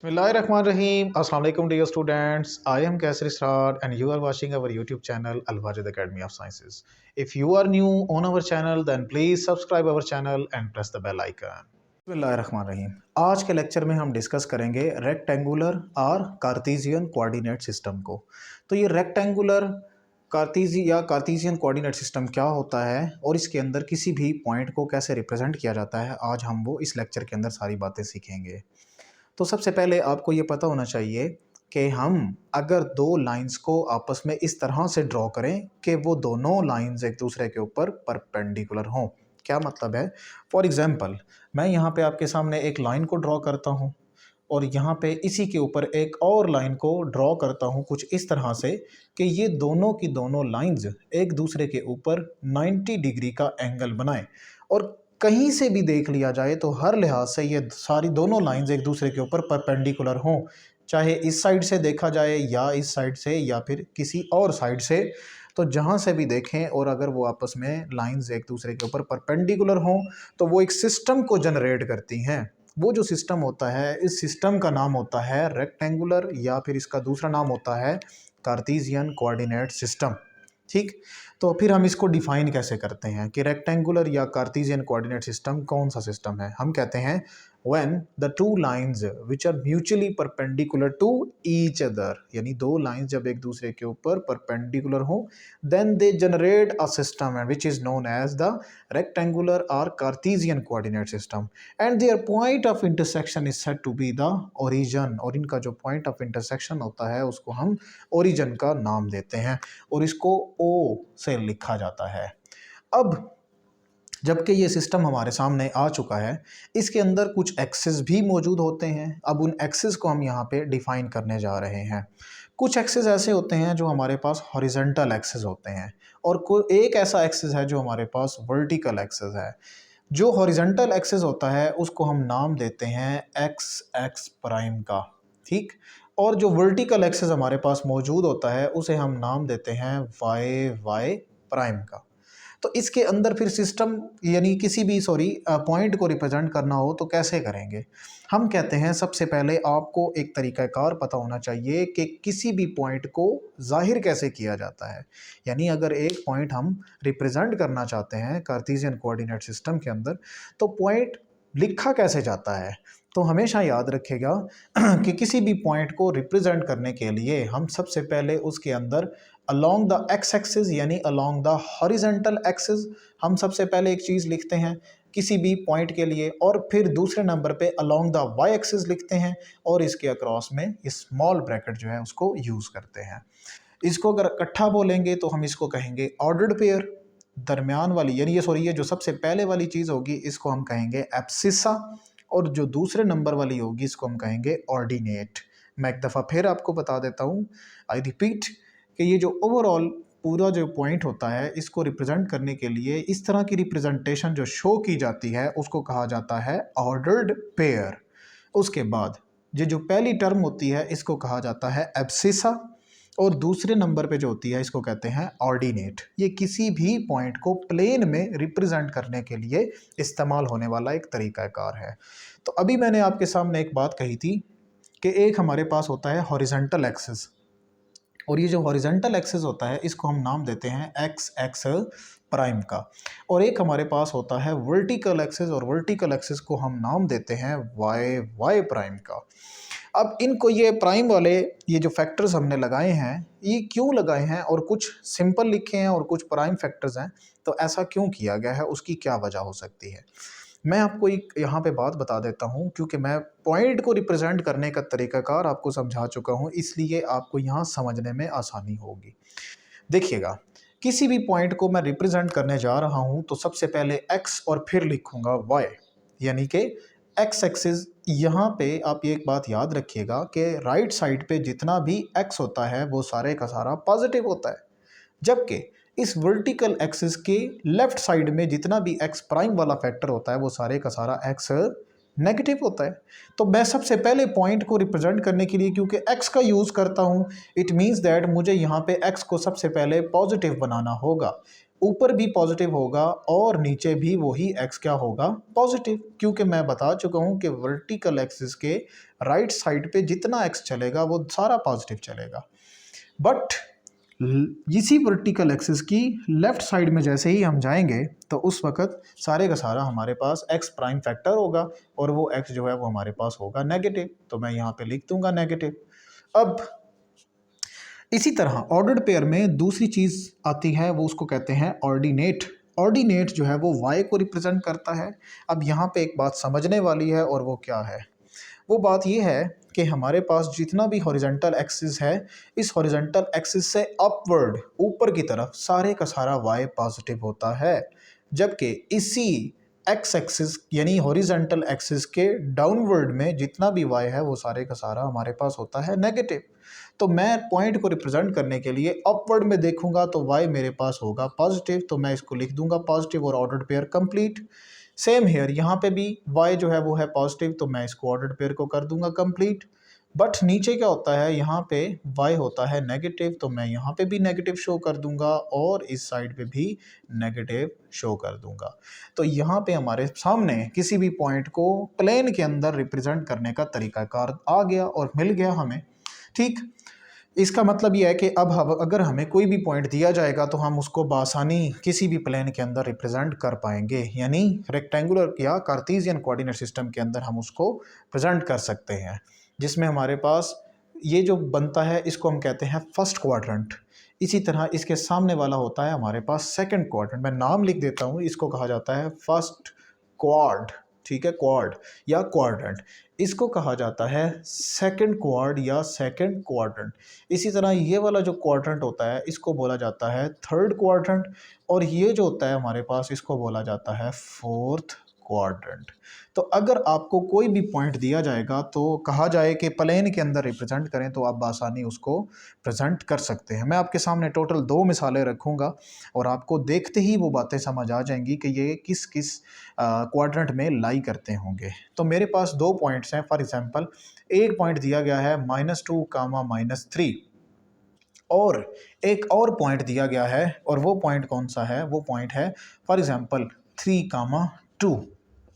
Bismillahirrahmanirrahim. Assalamu alaikum dear students. I am Kaisar Israr and you are watching our YouTube channel Al Wajid Academy of Sciences. If you are new on our channel then please subscribe our channel and press the bell icon. बिस्मिल्लाहिर्रहमानिर्रहीम। आज के lecture में हम discuss करेंगे rectangular और Cartesian coordinate system को। तो ये रेक्टेंगुलर कार्टेशियन कोऑर्डिनेट सिस्टम क्या होता है और इसके अंदर किसी भी पॉइंट को कैसे रिप्रेजेंट किया जाता है, आज हम वो इस लेक्चर के अंदर सारी बातें सीखेंगे। तो सबसे पहले आपको ये पता होना चाहिए कि हम अगर दो लाइंस को आपस में इस तरह से ड्रॉ करें कि वो दोनों लाइंस एक दूसरे के ऊपर परपेंडिकुलर हों। क्या मतलब है? फॉर एग्जांपल मैं यहाँ पे आपके सामने एक लाइन को ड्रॉ करता हूँ और यहाँ पे इसी के ऊपर एक और लाइन को ड्रॉ करता हूँ कुछ इस तरह से कि ये दोनों की दोनों लाइंस एक दूसरे के ऊपर 90 डिग्री का एंगल बनाएं और कहीं से भी देख लिया जाए तो हर लिहाज से ये सारी दोनों लाइंस एक दूसरे के ऊपर परपेंडिकुलर हों, चाहे इस साइड से देखा जाए या इस साइड से या फिर किसी और साइड से। तो जहाँ से भी देखें और अगर वो आपस में लाइंस एक दूसरे के ऊपर परपेंडिकुलर हों तो वो एक सिस्टम को जनरेट करती हैं। वो जो सिस्टम होता है, इस सिस्टम का नाम होता है रेक्टेंगुलर या फिर इसका दूसरा नाम होता है कार्टेशियन कोऑर्डिनेट सिस्टम। ठीक, तो फिर हम इसको डिफाइन कैसे करते हैं कि रेक्टेंगुलर या कार्टेशियन कोऑर्डिनेट सिस्टम कौन सा सिस्टम है। हम कहते हैं when the two lines which are mutually perpendicular to each other, यानी दो लाइंस जब एक दूसरे के ऊपर परपेंडिकुलर हो then they generate a system which is known as the rectangular और Cartesian coordinate system and their point of intersection is said to be the origin. और इनका जो पॉइंट ऑफ इंटरसेक्शन होता है उसको हम ओरिजिन का नाम देते हैं और इसको ओ से लिखा जाता है। अब जबकि ये सिस्टम हमारे सामने आ चुका है, इसके अंदर कुछ एक्सिस भी मौजूद होते हैं। अब उन एक्सिस को हम यहाँ पे डिफाइन करने जा रहे हैं। कुछ एक्सिस ऐसे होते हैं जो हमारे पास हॉरिजॉन्टल एक्सिस होते हैं और एक ऐसा एक्सिस है जो हमारे पास वर्टिकल एक्सिस है। जो हॉरिजॉन्टल एक्सिस होता है उसको हम नाम देते हैं एक्स एक्स प्राइम का, ठीक। और जो वर्टिकल एक्सिस हमारे पास मौजूद होता है उसे हम नाम देते हैं वाई वाई प्राइम का। तो इसके अंदर फिर सिस्टम यानी किसी भी पॉइंट को रिप्रेजेंट करना हो तो कैसे करेंगे? हम कहते हैं सबसे पहले आपको एक तरीक़ाकार पता होना चाहिए कि किसी भी पॉइंट को ज़ाहिर कैसे किया जाता है। यानी अगर एक पॉइंट हम रिप्रेजेंट करना चाहते हैं कार्टेशियन कोऑर्डिनेट सिस्टम के अंदर तो पॉइंट लिखा कैसे जाता है? तो हमेशा याद रखेगा कि किसी भी पॉइंट को रिप्रेजेंट करने के लिए हम सबसे पहले उसके अंदर अलोंग द एक्स एक्सिस यानी अलोंग द हॉरिजॉन्टल एक्सिस हम सबसे पहले एक चीज़ लिखते हैं किसी भी पॉइंट के लिए, और फिर दूसरे नंबर पे अलोंग द वाई एक्सिस लिखते हैं और इसके अक्रॉस में स्मॉल ब्रैकेट जो है उसको यूज़ करते हैं। इसको अगर इकट्ठा बोलेंगे तो हम इसको कहेंगे ऑर्डर्ड पेयर। दरमियान वाली यानी ये जो सबसे पहले वाली चीज़ होगी इसको हम कहेंगे एब्सिसा और जो दूसरे नंबर वाली होगी इसको हम कहेंगे ऑर्डिनेट। मैं एक दफ़ा फिर आपको बता देता हूँ, आई रिपीट, कि ये जो ओवरऑल पूरा जो पॉइंट होता है इसको रिप्रेजेंट करने के लिए इस तरह की रिप्रेजेंटेशन जो शो की जाती है उसको कहा जाता है ऑर्डर्ड पेयर। उसके बाद ये जो पहली टर्म होती है इसको कहा जाता है एब्सिसा और दूसरे नंबर पे जो होती है इसको कहते हैं ऑर्डिनेट। ये किसी भी पॉइंट को प्लेन में रिप्रेजेंट करने के लिए इस्तेमाल होने वाला एक तरीक़ाकार है। तो अभी मैंने आपके सामने एक बात कही थी कि एक हमारे पास होता है हॉरिजॉन्टल एक्सिस और ये जो हॉरिजॉन्टल एक्सिस होता है इसको हम नाम देते हैं एक्स एक्स प्राइम का, और एक हमारे पास होता है वर्टिकल एक्सिस और वर्टिकल एक्सिस को हम नाम देते हैं वाई वाई प्राइम का। अब इनको ये प्राइम वाले ये जो फैक्टर्स हमने लगाए हैं ये क्यों लगाए हैं, और कुछ सिंपल लिखे हैं और कुछ प्राइम फैक्टर्स हैं, तो ऐसा क्यों किया गया है, उसकी क्या वजह हो सकती है। मैं आपको एक यहाँ पे बात बता देता हूँ क्योंकि मैं पॉइंट को रिप्रेजेंट करने का तरीक़ाकार आपको समझा चुका हूँ, इसलिए आपको यहाँ समझने में आसानी होगी। देखिएगा, किसी भी पॉइंट को मैं रिप्रेजेंट करने जा रहा हूँ तो सबसे पहले एक्स और फिर लिखूँगा वाई, यानी कि एक्स एक्सिस। यहाँ पे आप एक बात याद रखिएगा कि राइट साइड पे जितना भी एक्स होता है वो सारे का सारा पॉजिटिव होता है, जबकि इस वर्टिकल एक्सिस के लेफ्ट साइड में जितना भी एक्स प्राइम वाला फैक्टर होता है वो सारे का सारा एक्स नेगेटिव होता है। तो मैं सबसे पहले पॉइंट को रिप्रेजेंट करने के लिए क्योंकि एक्स का यूज़ करता हूँ, इट मीन्स दैट मुझे यहाँ पे एक्स को सबसे पहले पॉजिटिव बनाना होगा। ऊपर भी पॉजिटिव होगा और नीचे भी वही x क्या होगा, पॉजिटिव, क्योंकि मैं बता चुका हूं कि वर्टिकल एक्सिस के राइट साइड पे जितना x चलेगा वो सारा पॉजिटिव चलेगा। बट इसी वर्टिकल एक्सिस की लेफ्ट साइड में जैसे ही हम जाएंगे तो उस वक्त सारे का सारा हमारे पास x प्राइम फैक्टर होगा और वो x जो है वो हमारे पास होगा नेगेटिव, तो मैं यहाँ पे लिख दूंगा नेगेटिव। अब इसी तरह ऑर्डर्ड पेयर में दूसरी चीज आती है, वो उसको कहते हैं ऑर्डिनेट। ऑर्डिनेट जो है वो y को रिप्रेजेंट करता है। अब यहाँ पे एक बात समझने वाली है और वो क्या है, वो बात ये है कि हमारे पास जितना भी हॉरिजॉन्टल एक्सिस है, इस हॉरिजॉन्टल एक्सिस से अपवर्ड ऊपर की तरफ सारे का सारा y पॉजिटिव होता है, जबकि इसी एक्स एक्सिस यानी हॉरिजॉन्टल एक्सिस के डाउनवर्ड में जितना भी y है वो सारे का सारा हमारे पास होता है नेगेटिव। तो मैं पॉइंट को रिप्रेजेंट करने के लिए अपवर्ड में देखूंगा तो y मेरे पास होगा पॉजिटिव, तो मैं इसको लिख दूंगा पॉजिटिव और ordered pair complete. Same here यहाँ पे भी y जो है वो है पॉजिटिव, तो मैं इसको ऑर्डर्ड पेयर को कर दूंगा कंप्लीट। बट नीचे क्या होता है, यहाँ पे y होता है नेगेटिव, तो मैं यहाँ पे भी नेगेटिव शो कर दूंगा और इस साइड पे भी नेगेटिव शो कर दूंगा। तो यहाँ पे हमारे सामने किसी भी पॉइंट को प्लेन के अंदर रिप्रेजेंट करने का तरीकाकार आ गया और मिल गया हमें। ठीक, इसका मतलब यह है कि अब अगर हमें कोई भी पॉइंट दिया जाएगा तो हम उसको बआसानी किसी भी प्लेन के अंदर रिप्रेजेंट कर पाएंगे, यानी रेक्टेंगुलर या कार्टेशियन कोऑर्डिनेट सिस्टम के अंदर हम उसको प्रेजेंट कर सकते हैं, जिसमें हमारे पास ये जो बनता है इसको हम कहते हैं फर्स्ट क्वाड्रेंट। इसी तरह इसके सामने वाला होता है हमारे पास सेकंड क्वाड्रेंट। मैं नाम लिख देता हूँ, इसको कहा जाता है फर्स्ट क्वाड, ठीक है, क्वाड या क्वाड्रेंट। इसको कहा जाता है सेकंड क्वाड या सेकंड क्वाड्रेंट। इसी तरह ये वाला जो क्वाड्रेंट होता है इसको बोला जाता है थर्ड क्वाड्रेंट, और ये जो होता है हमारे पास इसको बोला जाता है फोर्थ क्वाड्रेंट। तो अगर आपको कोई भी पॉइंट दिया जाएगा तो कहा जाए कि प्लेन के अंदर रिप्रेजेंट करें तो आप आसानी उसको प्रेजेंट कर सकते हैं। मैं आपके सामने टोटल 2 मिसालें रखूंगा और आपको देखते ही वो बातें समझ आ जाएंगी कि ये किस किस क्वाड्रेंट में लाई करते होंगे। तो मेरे पास 2 पॉइंट्स हैं। फॉर एग्जांपल एक पॉइंट दिया गया है -2, -3, और एक और पॉइंट दिया गया है, और वो पॉइंट कौन सा है, वो पॉइंट है फॉर एग्जांपल 3, 2।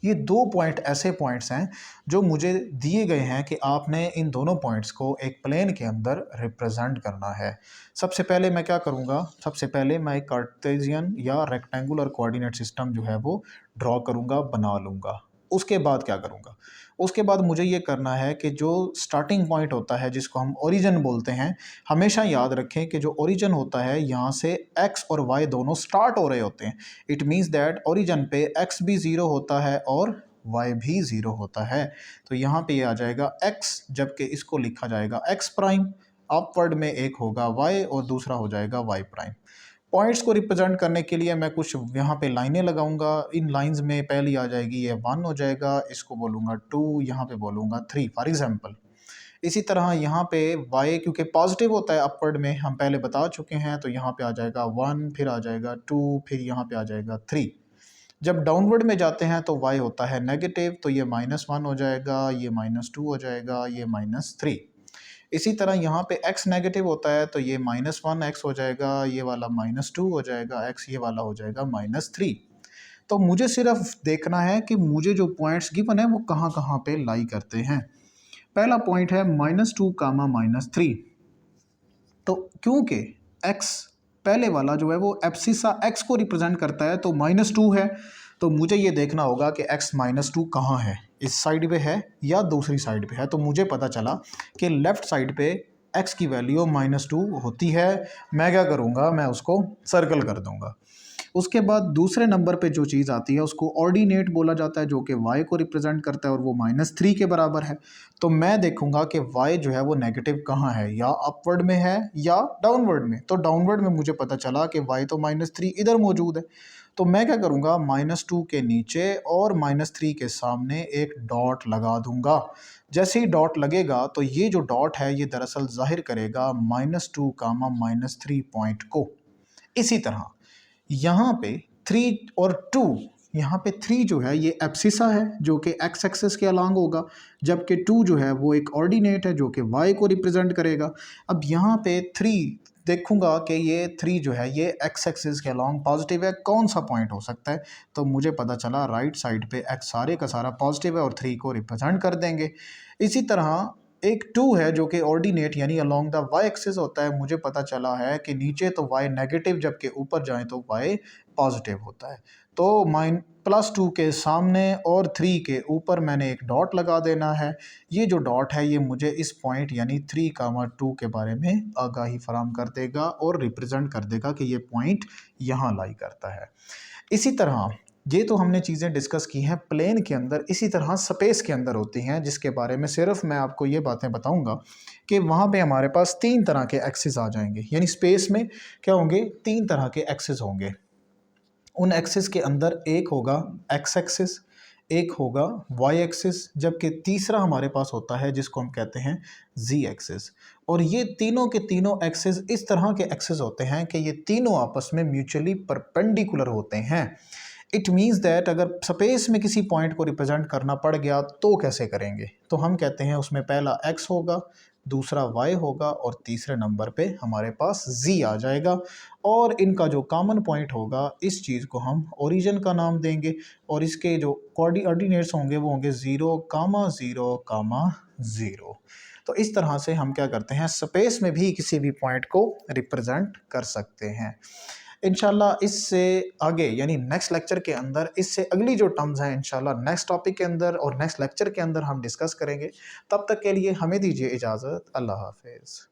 ये 2 पॉइंट ऐसे पॉइंट्स हैं जो मुझे दिए गए हैं कि आपने इन दोनों पॉइंट्स को एक प्लेन के अंदर रिप्रेजेंट करना है। सबसे पहले मैं क्या करूँगा, सबसे पहले मैं एक कार्टेशियन या रेक्टेंगुलर कोऑर्डिनेट सिस्टम जो है वो ड्रॉ करूँगा, बना लूँगा। उसके बाद क्या करूँगा, उसके बाद मुझे ये करना है कि जो स्टार्टिंग पॉइंट होता है जिसको हम ओरिजिन बोलते हैं, हमेशा याद रखें कि जो ओरिजिन होता है यहाँ से x और y दोनों स्टार्ट हो रहे होते हैं। इट मीन्स दैट ओरिजिन पे x भी 0 होता है और y भी 0 होता है। तो यहाँ पे ये आ जाएगा x, जबकि इसको लिखा जाएगा x प्राइम, अपवर्ड में एक होगा y और दूसरा हो जाएगा y प्राइम। पॉइंट्स को रिप्रेजेंट करने के लिए मैं कुछ यहाँ पे लाइनें लगाऊंगा। इन लाइंस में पहली आ जाएगी ये 1 हो जाएगा, इसको बोलूँगा 2, यहाँ पे बोलूँगा 3 फॉर एग्जांपल। इसी तरह यहाँ पे y क्योंकि पॉजिटिव होता है अपवर्ड में, हम पहले बता चुके हैं, तो यहाँ पे आ जाएगा 1, फिर आ जाएगा 2, फिर यहाँ पे आ जाएगा 3। जब डाउनवर्ड में जाते हैं तो y होता है नेगेटिव, तो ये -1 हो जाएगा, ये -2 हो जाएगा, ये -3। इसी तरह यहाँ पे x नेगेटिव होता है तो ये -1x हो जाएगा, ये वाला -2 हो जाएगा x, ये वाला हो जाएगा -3। तो मुझे सिर्फ देखना है कि मुझे जो पॉइंट्स गिवन है वो कहाँ कहाँ पे लाई करते हैं। पहला पॉइंट है -2, -3। तो क्योंकि x पहले वाला जो है वो एब्सिसा x को रिप्रेजेंट करता है तो -2 है, तो मुझे ये देखना होगा कि x -2 कहाँ है, इस साइड पे है या दूसरी साइड पे है। तो मुझे पता चला कि लेफ्ट साइड पे x की वैल्यू -2 होती है। मैं क्या करूँगा, मैं उसको सर्कल कर दूँगा। उसके बाद दूसरे नंबर पे जो चीज़ आती है उसको ऑर्डिनेट बोला जाता है, जो कि y को रिप्रेजेंट करता है और वो -3 के बराबर है। तो मैं देखूंगा कि y जो है वो नेगेटिव कहाँ है, या अपवर्ड में है या डाउनवर्ड में। तो डाउनवर्ड में मुझे पता चला कि y तो -3 इधर मौजूद है। तो मैं क्या करूँगा, -2 के नीचे और -3 के सामने एक डॉट लगा दूंगा। जैसे ही डॉट लगेगा तो ये जो डॉट है ये दरअसल जाहिर करेगा -2, -3 पॉइंट को। इसी तरह यहाँ पे 3 और 2, यहाँ पे 3 जो है ये एब्सिसा है जो कि x एक्सिस के अलांग होगा, जबकि 2 जो है वो एक ऑर्डिनेट है जो कि y को रिप्रेजेंट करेगा। अब यहाँ पे 3 देखूंगा कि ये 3 जो है ये एक्स एक्सिस के अलॉन्ग पॉजिटिव है, कौन सा पॉइंट हो सकता है। तो मुझे पता चला राइट साइड पे एक्स सारे का सारा पॉजिटिव है और 3 को रिप्रेजेंट कर देंगे। इसी तरह एक 2 है जो कि ऑर्डिनेट यानी अलोंग द वाई एक्सिस होता है। मुझे पता चला है कि नीचे तो वाई नेगेटिव जबकि ऊपर जाएं तो वाई पॉजिटिव होता है। तो +2 के सामने और 3 के ऊपर मैंने एक डॉट लगा देना है। ये जो डॉट है ये मुझे इस पॉइंट यानी 3, 2 के बारे में आगाही फराहम कर देगा और रिप्रेजेंट कर देगा कि ये पॉइंट यहाँ लाई करता है। इसी तरह ये तो हमने चीज़ें डिस्कस की हैं प्लेन के अंदर, इसी तरह स्पेस के अंदर होती हैं, जिसके बारे में सिर्फ मैं आपको ये बातें बताऊंगा कि वहाँ पे हमारे पास 3 तरह के एक्सिस आ जाएंगे। यानी स्पेस में क्या होंगे, 3 तरह के एक्सिस होंगे। उन एक्सिस के अंदर एक होगा एक्स एक्सिस, एक होगा वाई एक्सिस, जबकि तीसरा हमारे पास होता है जिसको हम कहते हैं जी एक्सिस। और ये तीनों के तीनों एक्सिस इस तरह के एक्सिस होते हैं कि ये तीनों आपस में म्यूचुअली परपेंडिकुलर होते हैं। इट मीन्स दैट अगर स्पेस में किसी पॉइंट को रिप्रेजेंट करना पड़ गया तो कैसे करेंगे, तो हम कहते हैं उसमें पहला x होगा, दूसरा y होगा और तीसरे नंबर पे हमारे पास z आ जाएगा। और इनका जो कॉमन पॉइंट होगा इस चीज़ को हम ओरिजिन का नाम देंगे और इसके जो कोऑर्डिनेट्स होंगे वो होंगे 0,0,0। तो इस तरह से हम क्या करते हैं, स्पेस में भी किसी भी पॉइंट को रिप्रेजेंट कर सकते हैं। इंशाल्लाह इससे आगे यानी नेक्स्ट लेक्चर के अंदर इससे अगली जो टर्म्स हैं इंशाल्लाह नेक्स्ट टॉपिक के अंदर और नेक्स्ट लेक्चर के अंदर हम डिस्कस करेंगे। तब तक के लिए हमें दीजिए इजाज़त। अल्लाह हाफिज़।